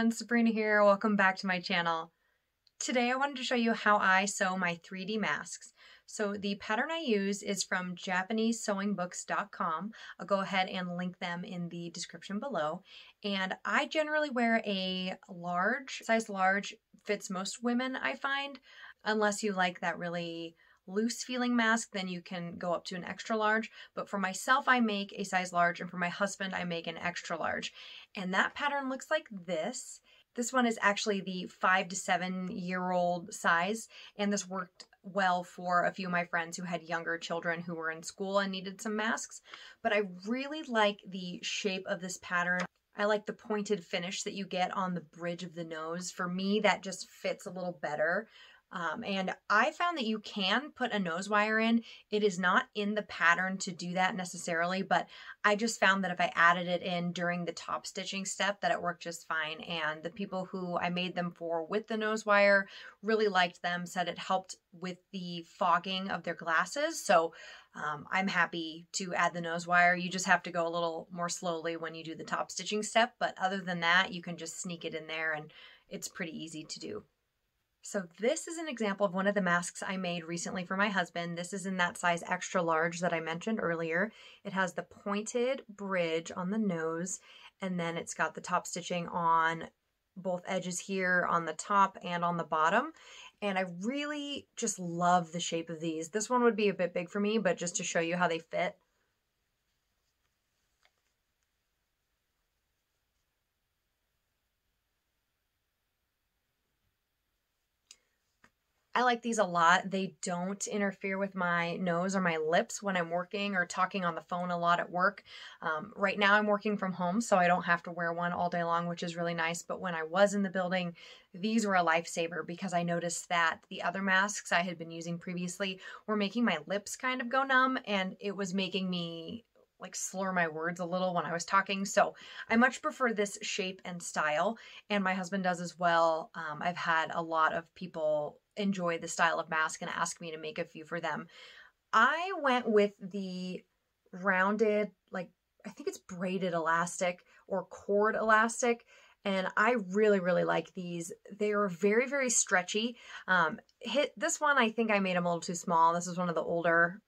everyone, Sabrina here. Welcome back to my channel. Today I wanted to show you how I sew my 3D masks. So the pattern I use is from JapaneseSewingBooks.com. I'll go ahead and link them in the description below. And I generally wear a large, size large, fits most women I find, unless you like that really loose feeling mask, then you can go up to an extra large. But for myself, I make a size large, and for my husband, I make an extra large. And that pattern looks like this. This one is actually the 5 to 7 year old size, and this worked well for a few of my friends who had younger children who were in school and needed some masks. But I really like the shape of this pattern. I like the pointed finish that you get on the bridge of the nose. For me, that just fits a little better. And I found that you can put a nose wire in. It is not in the pattern to do that necessarily, but I just found that if I added it in during the top stitching step that it worked just fine. And the people who I made them for with the nose wire really liked them, said it helped with the fogging of their glasses. So I'm happy to add the nose wire. You just have to go a little more slowly when you do the top stitching step. But other than that, you can just sneak it in there and it's pretty easy to do. So this is an example of one of the masks I made recently for my husband. This is in that size extra large that I mentioned earlier. It has the pointed bridge on the nose, and then it's got the top stitching on both edges here on the top and on the bottom. And I really just love the shape of these. This one would be a bit big for me, but just to show you how they fit. I like these a lot. They don't interfere with my nose or my lips when I'm working or talking on the phone a lot at work. Right now I'm working from home, so I don't have to wear one all day long, which is really nice. But when I was in the building, these were a lifesaver because I noticed that the other masks I had been using previously were making my lips kind of go numb, and it was making me like slur my words a little when I was talking. So I much prefer this shape and style, and my husband does as well. I've had a lot of people enjoy the style of mask and ask me to make a few for them. I went with the rounded, like I think it's braided elastic or cord elastic, and I really like these. They are very, very stretchy. This one, I think I made them a little too small. This is one of the older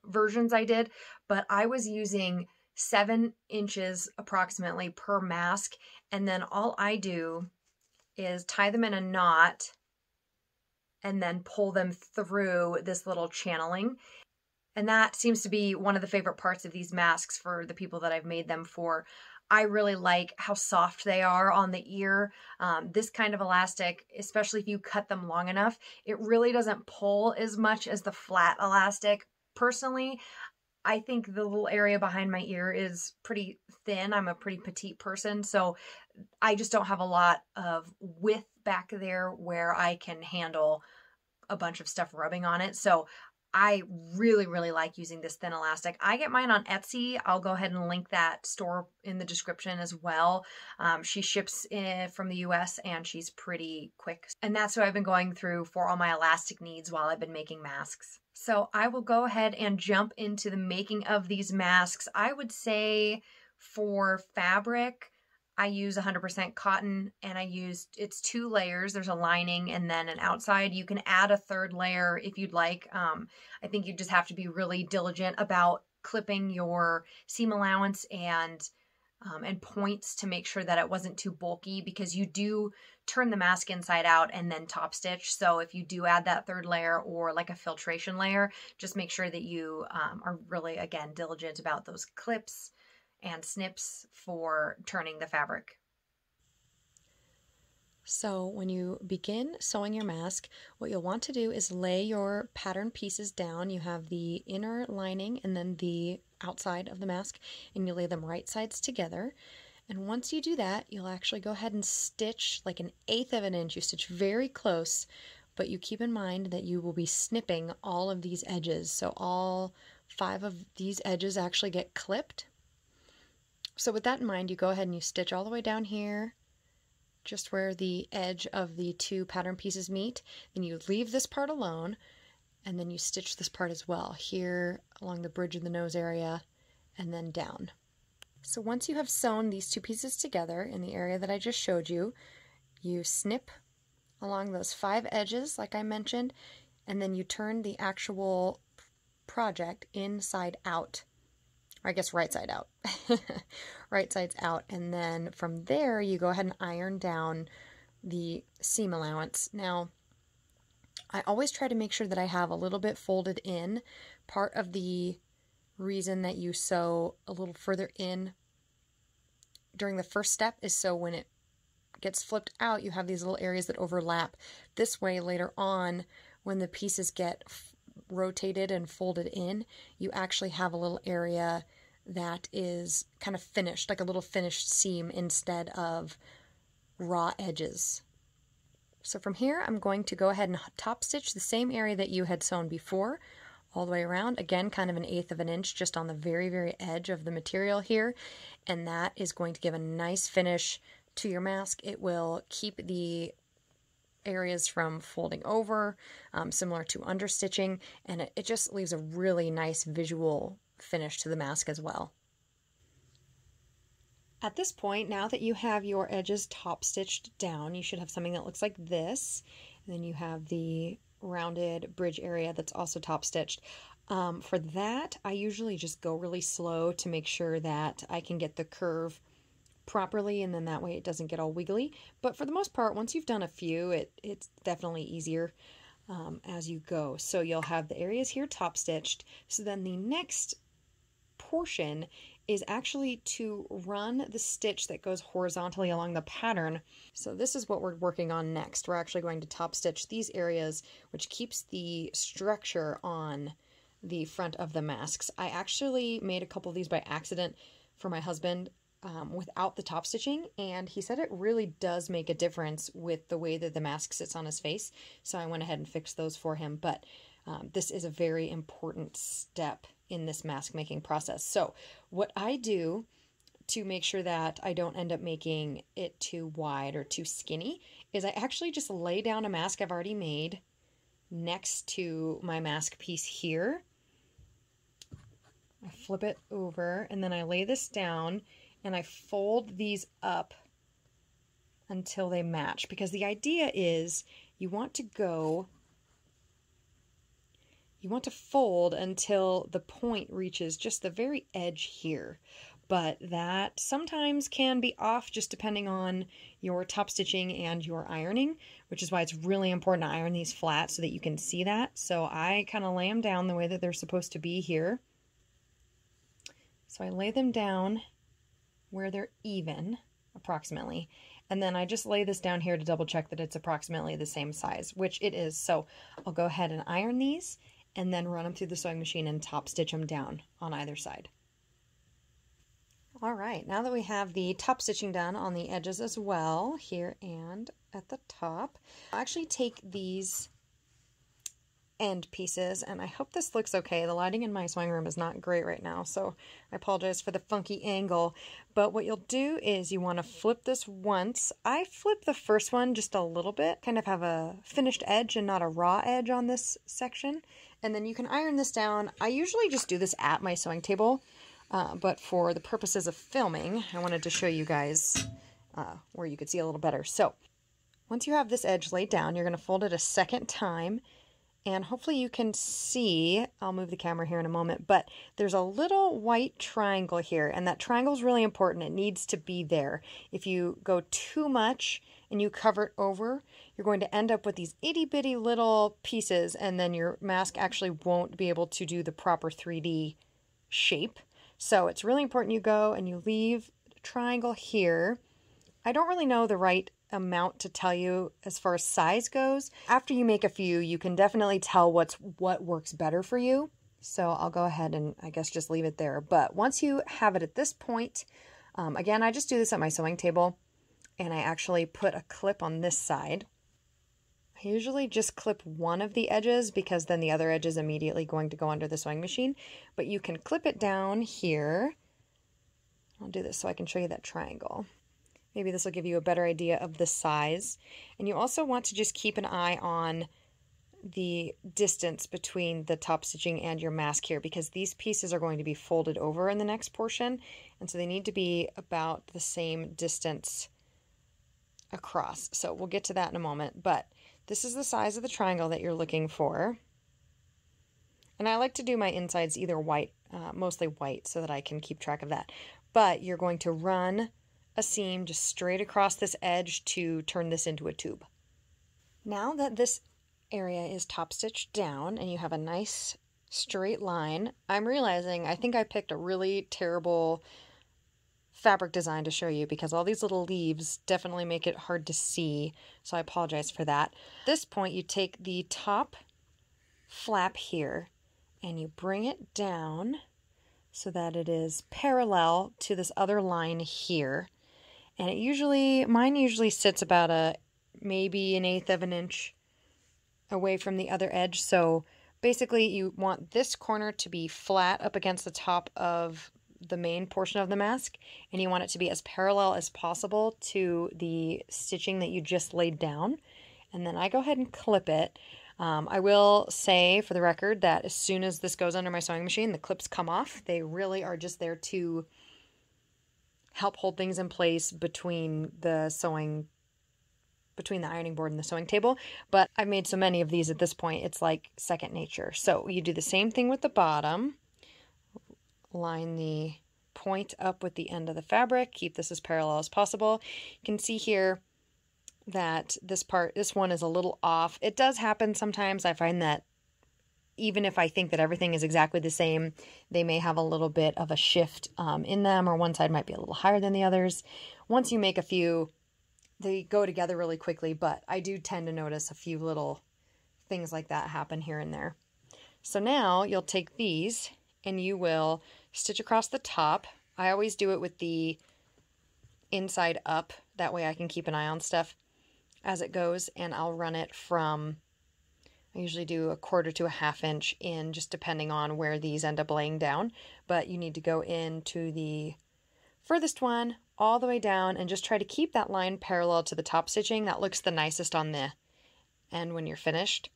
versions I did, but I was using 7 inches approximately per mask, and then all I do is tie them in a knot and then pull them through this little channeling. And that seems to be one of the favorite parts of these masks for the people that I've made them for. I really like how soft they are on the ear. This kind of elastic, especially if you cut them long enough, it really doesn't pull as much as the flat elastic. Personally, I think the little area behind my ear is pretty thin. I'm a pretty petite person, so I just don't have a lot of width back there where I can handle a bunch of stuff rubbing on it. So I really like using this thin elastic. I get mine on Etsy. I'll go ahead and link that store in the description as well. She ships in from the US and she's pretty quick. And that's what I've been going through for all my elastic needs while I've been making masks. So I will go ahead and jump into the making of these masks. I would say for fabric, I use 100% cotton, and it's 2 layers. There's a lining and then an outside. You can add a 3rd layer if you'd like. I think you just have to be really diligent about clipping your seam allowance and points to make sure that it wasn't too bulky, because you do turn the mask inside out and then top stitch. So if you do add that 3rd layer or like a filtration layer, just make sure that you are really, again, diligent about those clips and snips for turning the fabric. So when you begin sewing your mask, what you'll want to do is lay your pattern pieces down. You have the inner lining and then the outside of the mask, and you lay them right sides together. And once you do that, you'll actually go ahead and stitch like 1/8 of an inch. You stitch very close, but you keep in mind that you will be snipping all of these edges. So all 5 of these edges actually get clipped. So with that in mind, you go ahead and you stitch all the way down here, just where the edge of the 2 pattern pieces meet. Then you leave this part alone, and then you stitch this part as well, here along the bridge of the nose area, and then down. So once you have sewn these two pieces together in the area that I just showed you, you snip along those 5 edges like I mentioned, and then you turn the actual project inside out, or I guess right side out. Right side's out, and then from there you go ahead and iron down the seam allowance. Now, I always try to make sure that I have a little bit folded in. Part of the reason that you sew a little further in during the first step is so when it gets flipped out, you have these little areas that overlap. This way, later on, when the pieces get rotated and folded in, you actually have a little area that is kind of finished, like a little finished seam instead of raw edges. So from here, I'm going to go ahead and top stitch the same area that you had sewn before, all the way around. Again, kind of 1/8 of an inch just on the very, very edge of the material here. And that is going to give a nice finish to your mask. It will keep the areas from folding over, similar to understitching, and it just leaves a really nice visual finish to the mask as well. At this point, now that you have your edges top stitched down, you should have something that looks like this. And then you have the rounded bridge area that's also top stitched. For that, I usually just go really slow to make sure that I can get the curve properly, and then that way it doesn't get all wiggly. But for the most part, once you've done a few, it's definitely easier as you go. So you'll have the areas here top stitched. So then the next portion is actually to run the stitch that goes horizontally along the pattern. So this is what we're working on next. We're actually going to top stitch these areas, which keeps the structure on the front of the masks. I actually made a couple of these by accident for my husband without the top stitching, and he said it really does make a difference with the way that the mask sits on his face. So I went ahead and fixed those for him, but this is a very important step in this mask making process. So what I do to make sure that I don't end up making it too wide or too skinny is I actually just lay down a mask I've already made next to my mask piece here. I flip it over and then I lay this down and I fold these up until they match, because the idea is you want to fold until the point reaches just the very edge here. But that sometimes can be off just depending on your top stitching and your ironing, which is why it's really important to iron these flat so that you can see that. So I kind of lay them down the way that they're supposed to be here. So I lay them down where they're even, approximately, and then I just lay this down here to double check that it's approximately the same size, which it is. So I'll go ahead and iron these and then run them through the sewing machine and top stitch them down on either side. All right, now that we have the top stitching done on the edges as well, here and at the top, I'll actually take these end pieces, and I hope this looks okay. The lighting in my sewing room is not great right now, so I apologize for the funky angle. But what you'll do is you want to flip this once. I flip the first one just a little bit, kind of have a finished edge and not a raw edge on this section. And then you can iron this down. I usually just do this at my sewing table, but for the purposes of filming, I wanted to show you guys where you could see a little better. So once you have this edge laid down, you're going to fold it a second time. And hopefully you can see, I'll move the camera here in a moment, but there's a little white triangle here, and that triangle is really important. It needs to be there. If you go too much and you cover it over, you're going to end up with these itty bitty little pieces, and then your mask actually won't be able to do the proper 3D shape. So it's really important you go and you leave a triangle here. I don't really know the right amount to tell you as far as size goes. After you make a few, you can definitely tell what works better for you. So I'll go ahead and I guess just leave it there. But once you have it at this point, again, I just do this at my sewing table, and I actually put a clip on this side. I usually just clip one of the edges because then the other edge is immediately going to go under the sewing machine. But you can clip it down here. I'll do this so I can show you that triangle. Maybe this will give you a better idea of the size. And you also want to just keep an eye on the distance between the top stitching and your mask here, because these pieces are going to be folded over in the next portion, and so they need to be about the same distance across. So we'll get to that in a moment, but this is the size of the triangle that you're looking for. And I like to do my insides either white, mostly white, so that I can keep track of that. But you're going to run a seam just straight across this edge to turn this into a tube. Now that this area is top stitched down and you have a nice straight line, I'm realizing I think I picked a really terrible fabric design to show you, because all these little leaves definitely make it hard to see, so I apologize for that. At this point, you take the top flap here and you bring it down so that it is parallel to this other line here. And mine usually sits about maybe 1/8 of an inch away from the other edge. So basically you want this corner to be flat up against the top of the main portion of the mask, and you want it to be as parallel as possible to the stitching that you just laid down. And then I go ahead and clip it. I will say for the record that as soon as this goes under my sewing machine, the clips come off. They really are just there to help hold things in place between the ironing board and the sewing table. But I've made so many of these at this point, it's like second nature. So you do the same thing with the bottom. Line the point up with the end of the fabric. Keep this as parallel as possible. You can see here that this one is a little off. It does happen sometimes. I find that even if I think that everything is exactly the same, they may have a little bit of a shift in them, or one side might be a little higher than the others. Once you make a few, they go together really quickly, but I do tend to notice a few little things like that happen here and there. So now you'll take these and you will stitch across the top. I always do it with the inside up. That way I can keep an eye on stuff as it goes, and I'll run it from, I usually do 1/4 to 1/2 inch in, just depending on where these end up laying down. But you need to go into the furthest one all the way down and just try to keep that line parallel to the top stitching. That looks the nicest on the end when you're finished.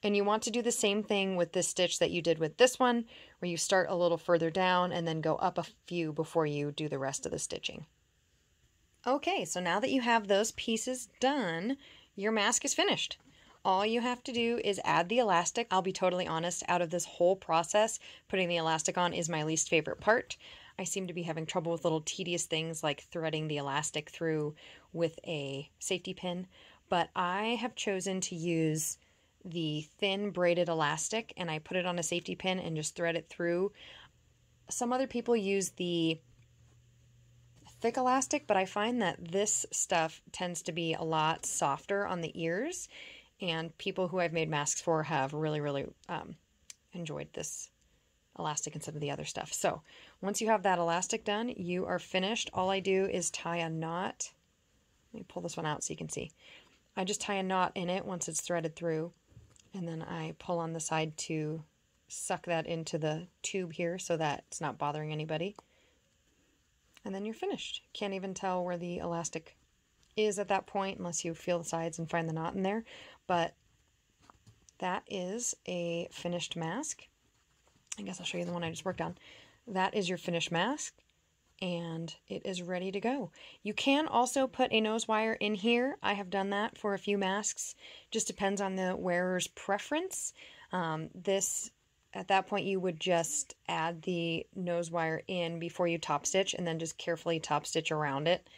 And you want to do the same thing with this stitch that you did with this one, where you start a little further down and then go up a few before you do the rest of the stitching. Okay, so now that you have those pieces done, your mask is finished. All you have to do is add the elastic. I'll be totally honest, out of this whole process, putting the elastic on is my least favorite part. I seem to be having trouble with little tedious things like threading the elastic through with a safety pin, but I have chosen to use the thin braided elastic, and I put it on a safety pin and just thread it through. Some other people use the thick elastic, but I find that this stuff tends to be a lot softer on the ears, and people who I've made masks for have really enjoyed this elastic instead of the other stuff. So once you have that elastic done, you are finished. All I do is tie a knot. Let me pull this one out so you can see. I just tie a knot in it once it's threaded through, and then I pull on the side to suck that into the tube here so that it's not bothering anybody. And then you're finished. Can't even tell where the elastic is at that point unless you feel the sides and find the knot in there. But that is a finished mask. I guess I'll show you the one I just worked on. That is your finished mask, and it is ready to go. You can also put a nose wire in here. I have done that for a few masks. Just depends on the wearer's preference. At that point, you would just add the nose wire in before you top stitch, and then just carefully top stitch around it.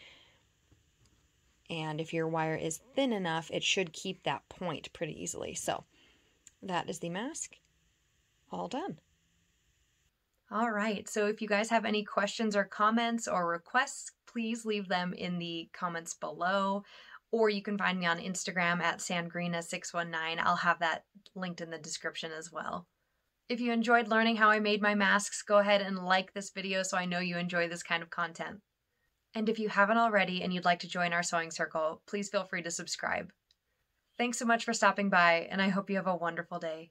And if your wire is thin enough, it should keep that point pretty easily. So that is the mask all done. All right, so if you guys have any questions or comments or requests, please leave them in the comments below, or you can find me on Instagram at Sangreena619. I'll have that linked in the description as well. If you enjoyed learning how I made my masks, go ahead and like this video so I know you enjoy this kind of content. And if you haven't already and you'd like to join our sewing circle, please feel free to subscribe. Thanks so much for stopping by, and I hope you have a wonderful day.